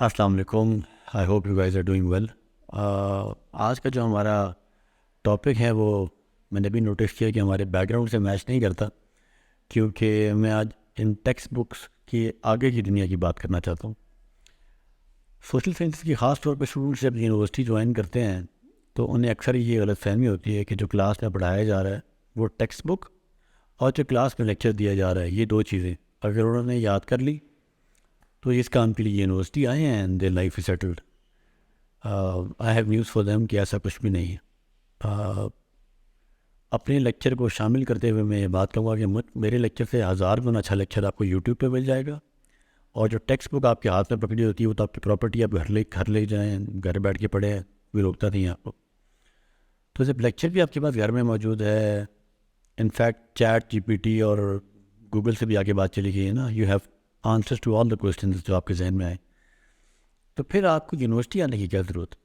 अस्सलाम वालेकुम। I hope you guys are doing well. आज का जो हमारा टॉपिक है वो मैंने भी नोटिस किया कि हमारे बैकग्राउंड से मैच नहीं करता, क्योंकि मैं आज इन टेक्स्ट बुक्स की आगे की दुनिया की बात करना चाहता हूँ। सोशल साइंस की ख़ास तौर पर स्टूडेंट्स जब यूनिवर्सिटी ज्वाइन करते हैं तो उन्हें अक्सर ये गलतफहमी होती है कि जो क्लास में पढ़ाया जा रहा है वो टेक्स्ट बुक और जो क्लास में लेक्चर दिया जा रहा है ये दो चीज़ें अगर उन्होंने याद कर ली तो इस काम के लिए यूनिवर्सिटी आए हैं and their life is settled. I have news for them कि ऐसा कुछ भी नहीं है। uh, अपने लेक्चर को शामिल करते हुए मैं ये बात कहूँगा कि मेरे लेक्चर से हज़ार गुना अच्छा लेक्चर आपको यूट्यूब पे मिल जाएगा, और जो टेक्स्ट बुक आपके हाथ में पकड़ी होती है वो तो आपकी प्रॉपर्टी, आप घर ले जाएँ, घर बैठ के पढ़ें, कोई रोकता नहीं है आपको। तो जब लेक्चर भी आपके पास घर में मौजूद है, इनफैक्ट चैट जीपीटी और गूगल से भी आगे बात चली गई है ना, you have answers to all the question जो आपके जहन में आए, तो फिर आपको यूनिवर्सिटी आने की क्या ज़रूरत।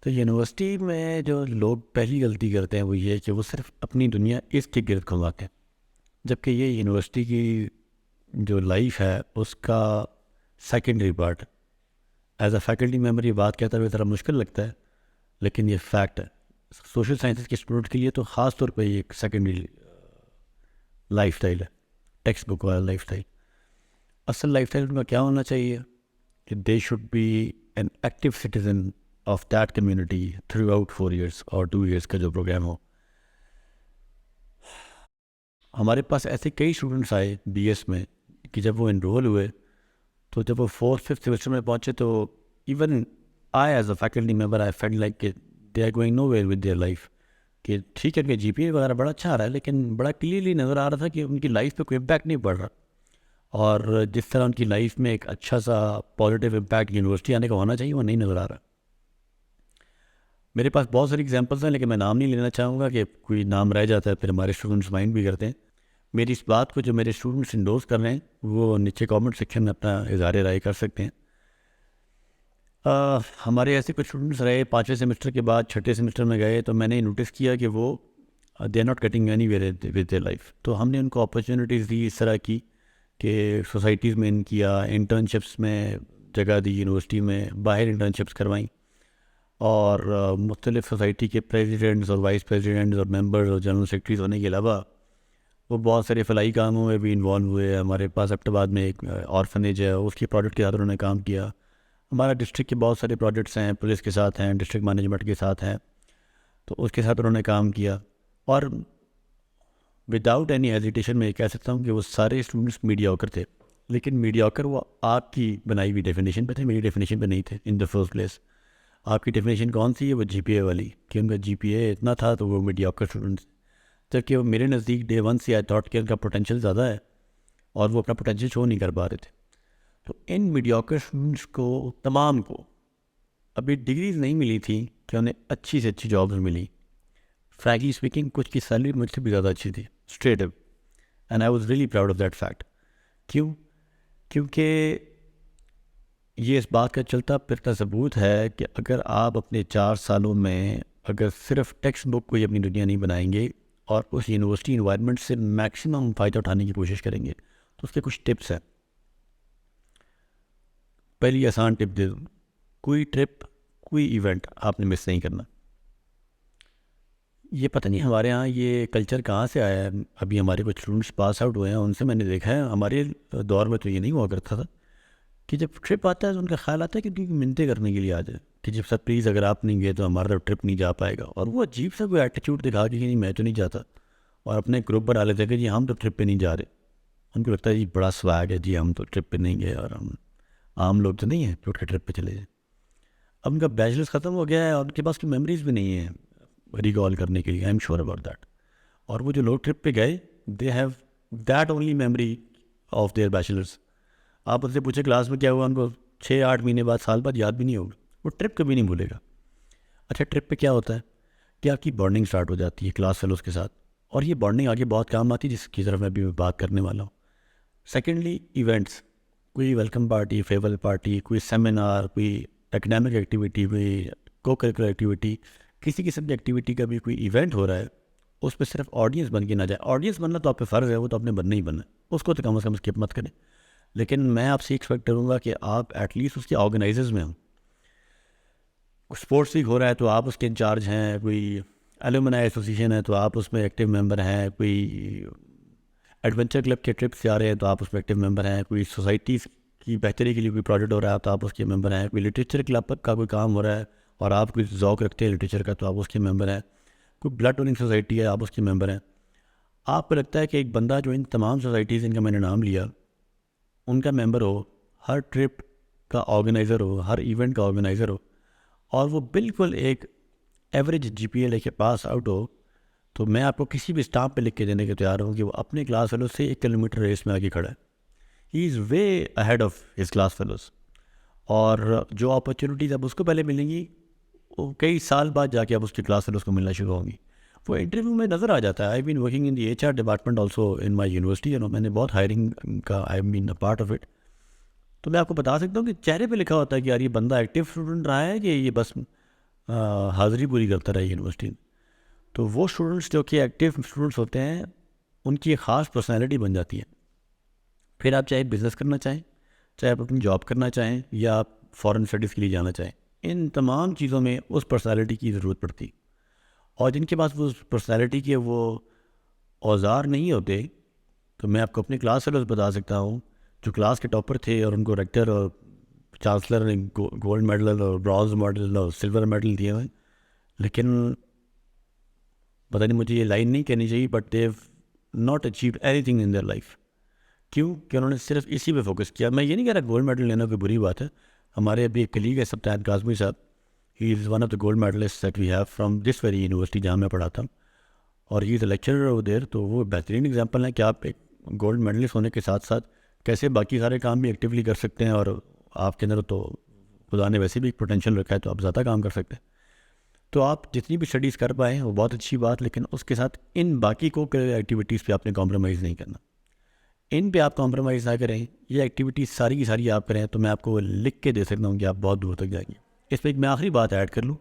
तो यूनिवर्सिटी में जो लोग पहली गलती करते हैं वो ये है कि वो सिर्फ अपनी दुनिया इसके गिर्द घुमाते हैं, जबकि ये यूनिवर्सिटी की जो लाइफ है उसका सेकेंडरी पार्ट है। एज अ फैकल्टी मेम्बर ये बात कहता हुए ज़रा मुश्किल लगता है, लेकिन ये फैक्ट है। सोशल साइंसेज के स्टूडेंट के लिए तो ख़ास तौर पर ये एक सेकेंडरी लाइफ स्टाइल है, टेक्स्ट बुक वाला लाइफ स्टाइल। असल लाइफ स्टाइल उनका क्या होना चाहिए कि they should be an active citizen of that community through out 4 years और 2 years का जो प्रोग्राम हो। हमारे पास ऐसे कई स्टूडेंट्स आए बीएस में कि जब वो इनरोल हुए तो जब वो 4th-5th सेमेस्टर में पहुँचे तो even I as a faculty member I felt like कि they are going nowhere with their life. कि ठीक है उनके जीपीए वगैरह बड़ा अच्छा आ रहा है, लेकिन बड़ा क्लियरली नज़र आ रहा था कि उनकी लाइफ पे कोई इम्पैक्ट नहीं पड़ रहा। और जिस तरह उनकी लाइफ में एक अच्छा सा पॉजिटिव इम्पैक्ट यूनिवर्सिटी आने का होना चाहिए वो नहीं नज़र आ रहा। मेरे पास बहुत सारी एग्जांपल्स हैं, लेकिन मैं नाम नहीं लेना चाहूँगा कि कोई नाम रह जाता है फिर हमारे स्टूडेंट्स माइंड भी करते हैं। मेरी इस बात को जो मेरे स्टूडेंट्स इंडोर्स कर रहे हैं वो नीचे कमेंट सेक्शन में अपना इज़हार राय कर सकते हैं। हमारे ऐसे कुछ स्टूडेंट्स रहे 5वें सेमेस्टर के बाद 6ठे सेमेस्टर में गए तो मैंने नोटिस किया कि वो they are not getting any with their life. तो हमने उनको अपॉर्चुनिटीज़ दी इस तरह की कि सोसाइटीज़ में इन किया, इंटर्नशिप्स में जगह दी, यूनिवर्सिटी में बाहर इंटर्नशिप्स करवाई, और मुख्तलिफ़ सोसाइटी के प्रेसिडेंट्स और वाइस प्रेसिडेंट्स और मेंबर्स और जनरल सेक्रेटरीज होने के अलावा वो बहुत सारे फलाई कामों में भी इन्वॉल्व हुए। हमारे पास अब्टाबाद में एक ऑर्फनेज है, उसकी प्रोजेक्ट के साथ उन्होंने काम किया। हमारा डिस्ट्रिक्ट के बहुत सारे प्रोजेक्ट्स हैं, पुलिस के साथ हैं, डिस्ट्रिक्ट मैनेजमेंट के साथ हैं, तो उसके साथ उन्होंने काम किया। और विदाउट एनी हेजिटेशन मैं ये कह सकता हूँ कि वो सारे स्टूडेंट्स मीडियाकर थे, लेकिन मीडियाकर वो आपकी बनाई हुई डेफिनेशन पे थे, मेरी डेफिनेशन पे नहीं थे इन द फर्स्ट प्लेस। आपकी डेफिनेशन कौन सी है? वो जीपीए वाली, कि उनका जीपीए इतना था तो वो मीडियाकर स्टूडेंट्स। जबकि वो मेरे नज़दीक डे वन से आई थॉट कि उनका पोटेंशियल ज़्यादा है और वो अपना पोटेंशियल शो नहीं कर पा रहे थे। तो इन मीडियाकर स्टूडेंट्स को तमाम को अभी डिग्रीज नहीं मिली थी कि उन्हें अच्छी से अच्छी जॉब्स मिली। फ्रैंकली स्पीकिंग कुछ की सैलरी मुझसे भी ज़्यादा अच्छी थी, straight up, and I was really proud of that fact. क्यों? क्योंकि ये इस बात का चलता फिरता सबूत है कि अगर आप अपने 4 सालों में अगर सिर्फ टेक्स्ट बुक को ही अपनी दुनिया नहीं बनाएंगे और उस यूनिवर्सिटी इन्वायरमेंट से मैक्सिमम फ़ायदा उठाने की कोशिश करेंगे तो उसके कुछ टिप्स हैं। पहली आसान टिप दे दूँ, कोई ट्रिप, कोई इवेंट आपने मिस नहीं करना। ये पता नहीं हमारे यहाँ ये कल्चर कहाँ से आया है। अभी हमारे कुछ स्टूडेंट्स पास आउट हुए हैं, उनसे मैंने देखा है, हमारे दौर में तो ये नहीं हुआ करता था कि जब ट्रिप आता है तो उनका ख्याल आता है कि उनकी मिन्नतें करने के लिए आ जाए कि जब सर प्लीज़ अगर आप नहीं गए तो हमारा तो ट्रिप नहीं जा पाएगा। और वो अजीब सा कोई एटीट्यूड दिखा के कि नहीं मैं तो नहीं जाता, और अपने ग्रुप बना लेते हैं कि जी हम तो ट्रिप पे नहीं जा रहे। उनको लगता है जी बड़ा स्वैग है, जी हम तो ट्रिप पे नहीं गए और हम आम लोग तो नहीं हैं जो उठ के ट्रिप पे चले जाए। अब उनका बैचलर्स ख़त्म हो गया है और उनके पास कोई मेमोरीज भी नहीं है रिकॉल करने के लिए, I am sure about that. और वो जो लोग ट्रिप पे गए they have that only memory of their bachelors. आप उनसे पूछे क्लास में क्या हुआ, उनको 6-8 महीने बाद, साल बाद याद भी नहीं होगा, वो ट्रिप कभी नहीं भूलेगा। अच्छा, ट्रिप पे क्या होता है कि आपकी बॉन्डिंग स्टार्ट हो जाती है क्लास फेलोज़ के साथ, और ये बॉन्डिंग आगे बहुत काम आती है जिसकी तरफ मैं अभी बात करने वाला हूँ। सेकेंडली, इवेंट्स, कोई वेलकम पार्टी, फेयरवेल पार्टी, कोई सेमिनार, कोई एकेडमिक एक्टिविटी, कोई को करिकुलर एक्टिविटी, किसी किस्म की एक्टिविटी का भी कोई इवेंट हो रहा है, उस पर सिर्फ ऑडियंस बन के ना जाए। ऑडियंस बनना तो आप पे फ़र्ज़ है, वो तो आपने बनना ही बनना है, उसको तो कम से कम स्किप मत करें। लेकिन मैं आपसे एक्सपेक्ट करूँगा कि आप एटलीस्ट उसके ऑर्गेनाइजर्स में हों। स्पोर्ट्स वीक हो रहा है तो आप उसके इंचार्ज हैं, कोई एलुमनाई एसोसिएशन है तो आप उसमें एक्टिव मेंबर हैं, कोई एडवेंचर क्लब के ट्रिप्स जा रहे हैं तो आप उसमें एक्टिव मेंबर हैं, कोई सोसाइटीज़ की बेहतरी के लिए कोई प्रोजेक्ट हो रहा है तो आप उसके मेंबर हैं, कोई लिटरेचर क्लब का कोई काम हो रहा है और आप कोई ज़ौक़ रखते हैं लिटरेचर का तो आप उसके मेंबर हैं, कोई ब्लड डोनिंग सोसाइटी है आप उसके मेंबर हैं। आपको लगता है कि एक बंदा जो इन तमाम सोसाइटीज़ इनका मैंने नाम लिया उनका मेंबर हो, हर ट्रिप का ऑर्गेनाइज़र हो, हर इवेंट का ऑर्गेनाइज़र हो और वो बिल्कुल एक एवरेज जीपीए लेके पास आउट हो, तो मैं आपको किसी भी स्टाम्प पे लिख के देने के तैयार हूँ कि वो अपने क्लास फेलो से 1 किलोमीटर रेस में आगे खड़ा है। He is way ahead of his class fellows. और जो अपॉर्चुनिटीज़ अब उसको पहले मिलेंगी वो कई साल बाद जाके अब उसकी क्लास फेलोज़ को मिलना शुरू होंगी। वो इंटरव्यू में नज़र आ जाता है। I been working in the HR department also in my university, मैंने बहुत हायरिंग का I been a part of it. तो मैं आपको बता सकता हूँ कि चेहरे पे लिखा होता है कि यार ये बंदा एक्टिव स्टूडेंट रहा है कि ये बस हाज़िरी पूरी करता रहा यूनिवर्सिटी में। तो वो स्टूडेंट्स जो कि एक्टिव स्टूडेंट्स होते हैं उनकी एक ख़ास पर्सनैलिटी बन जाती है। फिर आप चाहे बिज़नेस करना चाहें, चाहे आप अपनी जॉब करना चाहें या आप फॉरेन स्टडीज़ के लिए जाना चाहें, इन तमाम चीज़ों में उस पर्सनैलिटी की ज़रूरत पड़ती। और जिनके पास वो पर्सनैलिटी के वो औज़ार नहीं होते, तो मैं आपको अपने क्लास फेलोज़ बता सकता हूँ जो क्लास के टॉपर थे और उनको रेक्टर और चांसलर ने गोल्ड मेडल और ब्रॉन्ज मेडल और सिल्वर मेडल दिए हुए, लेकिन पता नहीं मुझे ये लाइन नहीं कहनी चाहिए, but they've not achieve anything in their life. क्यों कि उन्होंने सिर्फ इसी पे फोकस किया। मैं ये नहीं कह रहा गोल्ड मेडल लेना कोई बुरी बात है। हमारे अभी एक कलीग है सब्तान काजमी साहब, he is one of the gold medalist that we have from this very university जहाँ मैं पढ़ा था, और he is a lecturer over there. तो वो बेहतरीन एग्जांपल है कि आप एक गोल्ड मेडलिस्ट होने के साथ साथ कैसे बाकी सारे काम भी एक्टिवली कर सकते हैं, और आपके अंदर तो खुदा ने वैसे भी एक पोटेंशियल रखा है तो आप ज़्यादा काम कर सकते हैं। तो आप जितनी भी स्टडीज़ कर पाएँ वो बहुत अच्छी बात, लेकिन उसके साथ इन बाकी को एक्टिविटीज़ पे आपने कॉम्प्रोमाइज़ नहीं करना। इन पे आप कॉम्प्रोमाइज़ ना करें, ये एक्टिविटीज़ सारी की सारी आप करें, तो मैं आपको लिख के दे सकता हूँ कि आप बहुत दूर तक जाएंगे। इस पर एक मैं आखिरी बात ऐड कर लूँ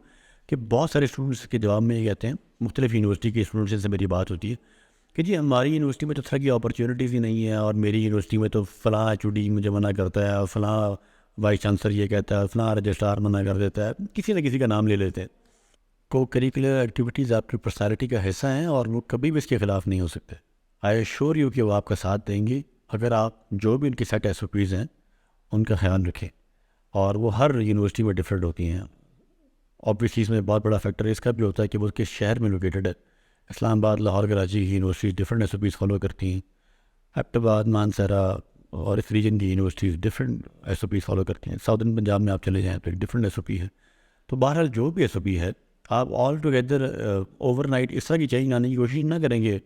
कि बहुत सारे स्टूडेंट्स के जवाब में ये कहते हैं, मुख्तलिफ़ यूनिवर्सिटी के स्टूडेंट्स से मेरी बात होती है कि जी हमारी यूनिवर्सिटी में तो तरह की अपॉर्चुनिटीज़ ही नहीं है, और मेरी यूनिवर्सिटी में तो फ़लाँ एचओडी मुझे मना करता है, और फ़लाँ वाइस चांसलर ये कहता है, फ़लाँ रजिस्ट्रार मना कर देता है, किसी न किसी का नाम ले लेते हैं। को करिकुलर एक्टिविटीज़ आपकी पर्सनैलिटी का हिस्सा हैं और वो कभी भी इसके ख़िलाफ़ नहीं हो सकते। आई एश्योर यू कि वो आपका साथ देंगे अगर आप जो भी उनकी सेट एसओपीज़ हैं उनका ख्याल रखें, और वो हर यूनिवर्सिटी में डिफरेंट होती हैं। ऑब्वियसली इसमें बहुत बड़ा फैक्टर इसका भी होता है कि वो किस शहर में लोकेटेड है। इस्लामाबाद, लाहौर, कराची की यूनिवर्सिटी डिफरेंट एसओपीज़ फॉलो करती हैं। एबटाबाद, मानसरा और इस रीजन की यूनिवर्सिटीज़ डिफरेंट एसओपीज़ फॉलो करती हैं। साउदर्न पंजाब में आप चले जाएँ तो एक डिफरेंट एसओपी है। तो बहरहाल जो भी एसओपी है, आप ऑल टुगेदर ओवरनाइट इस तरह की चेंज लाने की कोशिश ना करेंगे।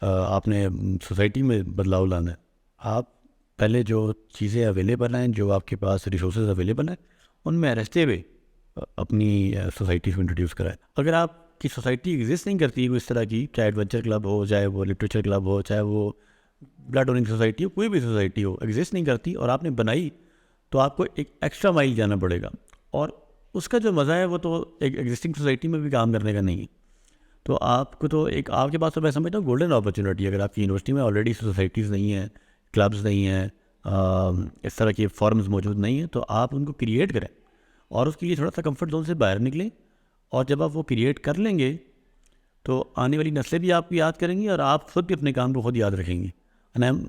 आपने सोसाइटी में बदलाव लाना है। आप पहले जो चीज़ें अवेलेबल हैं, जो आपके पास रिसोर्सेज अवेलेबल हैं, उनमें रहते हुए अपनी सोसाइटी को इंट्रोड्यूस कराएं। अगर आपकी सोसाइटी एग्जिस्ट नहीं करती वो इस तरह की, चाहे एडवेंचर क्लब हो, चाहे वो लिटरेचर क्लब हो, चाहे वो ब्लड डोनिंग सोसाइटी हो, कोई भी सोसाइटी हो, एग्जिस्ट नहीं करती और आपने बनाई, तो आपको एक एक्स्ट्रा माइल जाना पड़ेगा, और उसका जो मज़ा है वो तो एक एग्जिस्टिंग सोसाइटी में भी काम करने का नहीं है। तो आपको तो एक आपके पास तो मैं समझता हूँ गोल्डन अपॉर्चुनिटी, अगर आपकी यूनिवर्सिटी में ऑलरेडी सोसाइटीज़ नहीं हैं, क्लब्स नहीं हैं, इस तरह के फॉर्म्स मौजूद नहीं हैं, तो आप उनको क्रिएट करें और उसके लिए थोड़ा सा कंफर्ट जोन से बाहर निकलें। और जब आप वो क्रिएट कर लेंगे तो आने वाली नस्लें भी आपको याद करेंगी और आप खुद भी अपने काम को खुद याद रखेंगे। एंड आई एम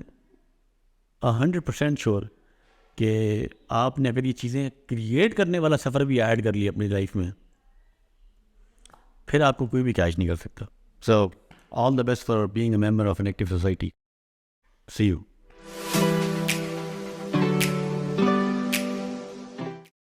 100% श्योर कि आपने अगर ये चीज़ें क्रिएट करने वाला सफ़र भी ऐड कर लिया अपनी लाइफ में, फिर आपको कोई भी कैच नहीं कर सकता। So all the best for being a member of an active society. See you.